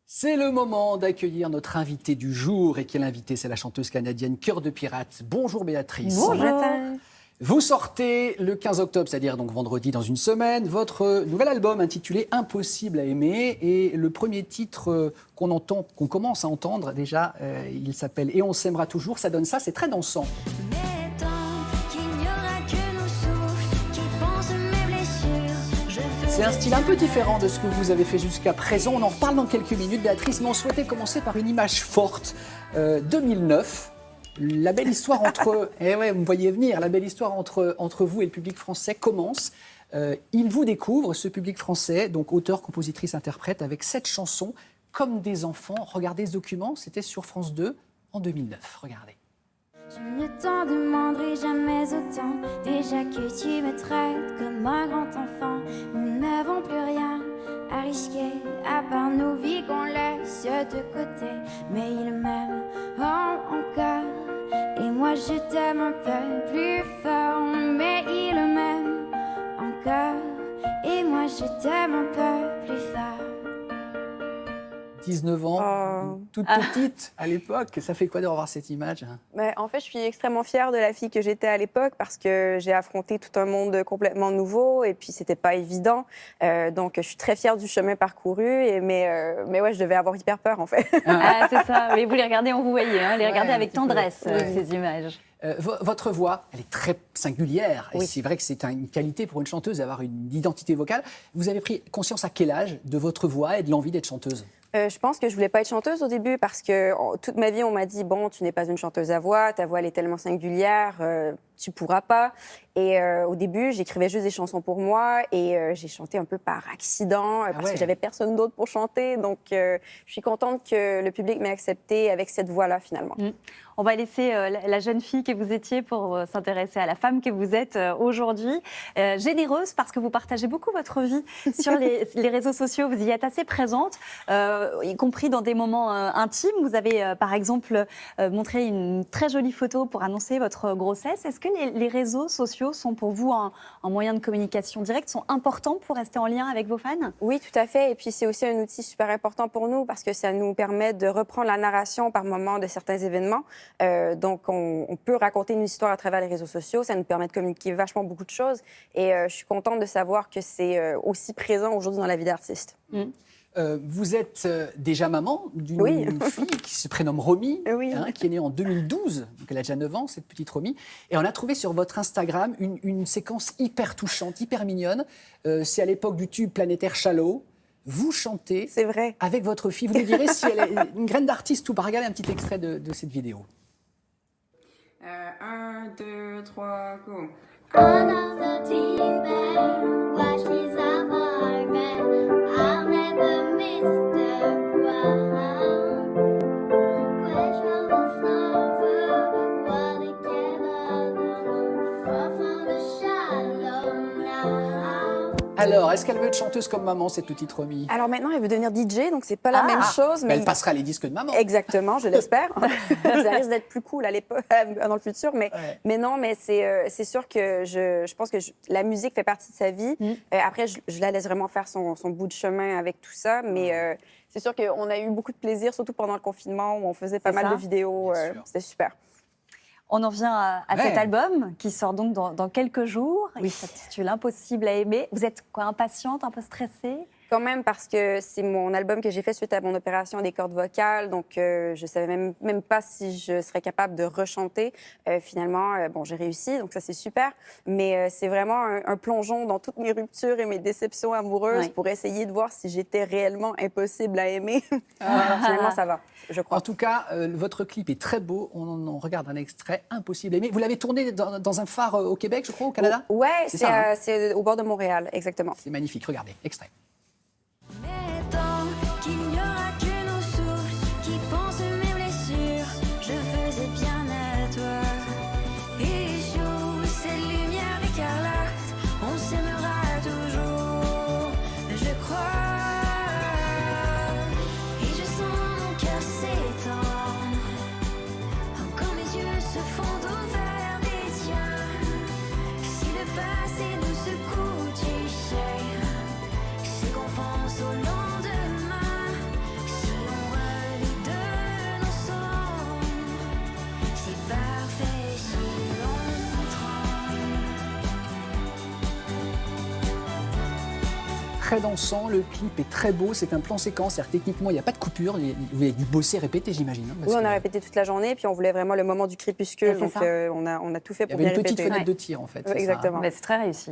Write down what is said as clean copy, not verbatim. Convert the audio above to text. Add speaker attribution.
Speaker 1: C'est le moment d'accueillir notre invitée du jour. Et quelle invitée? C'est la chanteuse canadienne Cœur de Pirate. Bonjour Béatrice.
Speaker 2: Bonjour.
Speaker 1: Vous sortez le 15 octobre, c'est-à-dire donc vendredi dans une semaine, votre nouvel album intitulé Impossible à aimer. Et le premier titre qu'on commence à entendre déjà, il s'appelle Et on s'aimera toujours. Ça donne ça, c'est très dansant. C'est un style un peu différent de ce que vous avez fait jusqu'à présent. On en reparle dans quelques minutes, Béatrice, mais on souhaitait commencer par une image forte. 2009, la belle histoire entre... vous me voyez venir, la belle histoire entre vous et le public français commence. Il vous découvre, ce public français, donc auteur, compositrice, interprète, avec 7 chansons, comme des enfants. Regardez ce document, c'était sur France 2 en 2009. Regardez.
Speaker 3: Je ne t'en demanderai jamais autant. Déjà que tu me traites comme un grand enfant. Nous n'avons plus rien à risquer, à part nos vies qu'on laisse de côté. Mais il m'aime encore, et moi je t'aime un peu plus fort. Mais il m'aime encore, et moi je t'aime un peu plus fort.
Speaker 1: 19 ans, toute petite à l'époque. Ça fait quoi de revoir cette image?
Speaker 2: En fait, je suis extrêmement fière de la fille que j'étais à l'époque parce que j'ai affronté tout un monde complètement nouveau et puis c'était pas évident. Donc, je suis très fière du chemin parcouru. Mais ouais, je devais avoir hyper peur en fait.
Speaker 4: Ah, c'est ça. Mais vous les regardez, on vous voyez, hein, les regardez avec tendresse, ces images.
Speaker 1: Votre voix, elle est très singulière.
Speaker 2: Oui.
Speaker 1: Et c'est vrai que c'est une qualité pour une chanteuse d'avoir une identité vocale. Vous avez pris conscience à quel âge de votre voix et de l'envie d'être chanteuse?
Speaker 2: Je pense que je voulais pas être chanteuse au début parce que toute ma vie, on m'a dit « Bon, tu n'es pas une chanteuse à voix, ta voix elle est tellement singulière, tu pourras pas ». Et au début, j'écrivais juste des chansons pour moi et j'ai chanté un peu par accident parce que j'avais personne d'autre pour chanter. Donc, je suis contente que le public m'ait acceptée avec cette voix-là, finalement.
Speaker 4: On va laisser la jeune fille que vous étiez pour s'intéresser à la femme que vous êtes aujourd'hui. Généreuse parce que vous partagez beaucoup votre vie sur les réseaux sociaux. Vous y êtes assez présente, y compris dans des moments intimes. Vous avez, par exemple, montré une très jolie photo pour annoncer votre grossesse. Est-ce que les réseaux sociaux sont pour vous un moyen de communication direct, sont importants pour rester en lien avec vos fans?
Speaker 2: Oui, tout à fait. Et puis, c'est aussi un outil super important pour nous parce que ça nous permet de reprendre la narration par moment de certains événements. Donc, on peut raconter une histoire à travers les réseaux sociaux. Ça nous permet de communiquer vachement beaucoup de choses. Et je suis contente de savoir que c'est aussi présent aujourd'hui dans la vie d'artiste.
Speaker 1: Vous êtes déjà maman d'une fille qui se prénomme Romy, qui est née en 2012. Donc elle a déjà 9 ans, cette petite Romy. Et on a trouvé sur votre Instagram une séquence hyper touchante, hyper mignonne. C'est à l'époque du tube planétaire Shallow. Vous chantez avec votre fille. Vous nous direz si elle est une graine d'artiste ou pas. Regardez un petit extrait de cette vidéo.
Speaker 5: 1, 2, 3, go.
Speaker 3: Another tea bag, watch me survive. I'll never miss the ground. Question of love, what it far from the shallow now.
Speaker 1: Alors, est-ce qu'elle veut être chanteuse comme maman, cette petite Romy?
Speaker 2: Alors maintenant, elle veut devenir DJ, donc c'est pas la même chose.
Speaker 1: Mais elle passera les disques de maman.
Speaker 2: Exactement, je l'espère. Ça risque d'être plus cool à l'époque, dans le futur. Mais non, mais c'est sûr que je pense que la musique fait partie de sa vie. Après, je la laisse vraiment faire son bout de chemin avec tout ça. Mais c'est sûr qu'on a eu beaucoup de plaisir, surtout pendant le confinement, où on faisait pas mal de vidéos. C'était super.
Speaker 4: On en vient à cet album qui sort donc dans quelques jours. Il s'intitule Impossible à aimer. Vous êtes quoi, impatiente, un peu stressée?
Speaker 2: Quand même, parce que c'est mon album que j'ai fait suite à mon opération des cordes vocales. Donc, je ne savais même pas si je serais capable de rechanter. Finalement, j'ai réussi, donc ça, c'est super. Mais c'est vraiment un plongeon dans toutes mes ruptures et mes déceptions amoureuses pour essayer de voir si j'étais réellement impossible à aimer. Finalement, ça va, je crois.
Speaker 1: En tout cas, votre clip est très beau. On regarde un extrait, Impossible à aimer. Vous l'avez tourné dans un phare au Québec, je crois, au Canada?
Speaker 2: Ouais, c'est au bord de Montréal, exactement.
Speaker 1: C'est magnifique, regardez, extrait.
Speaker 3: Mais tant qu'il n'y aura que nos souffles qui pensent mes blessures, je faisais bien à toi. Et sous cette lumière écarlate, on s'aimera toujours, je crois. Et je sens mon cœur s'étendre, quand mes yeux se font ouverts des tiens. Si le passé nous secoue, tu sais.
Speaker 1: très dansant, le clip est très beau, c'est un plan séquence, c'est-à-dire techniquement il n'y a pas de coupure, vous avez dû bosser, répéter j'imagine. Hein, parce
Speaker 2: Oui, on a
Speaker 1: que
Speaker 2: répété toute la journée, puis on voulait vraiment le moment du crépuscule,
Speaker 4: c'est
Speaker 2: donc
Speaker 4: ça.
Speaker 2: on a tout fait
Speaker 1: il y
Speaker 2: pour
Speaker 1: avait
Speaker 2: bien
Speaker 1: une petite
Speaker 2: répéter.
Speaker 1: fenêtre de tir en fait. c'est ça, hein.
Speaker 2: Exactement.
Speaker 4: C'est très réussi.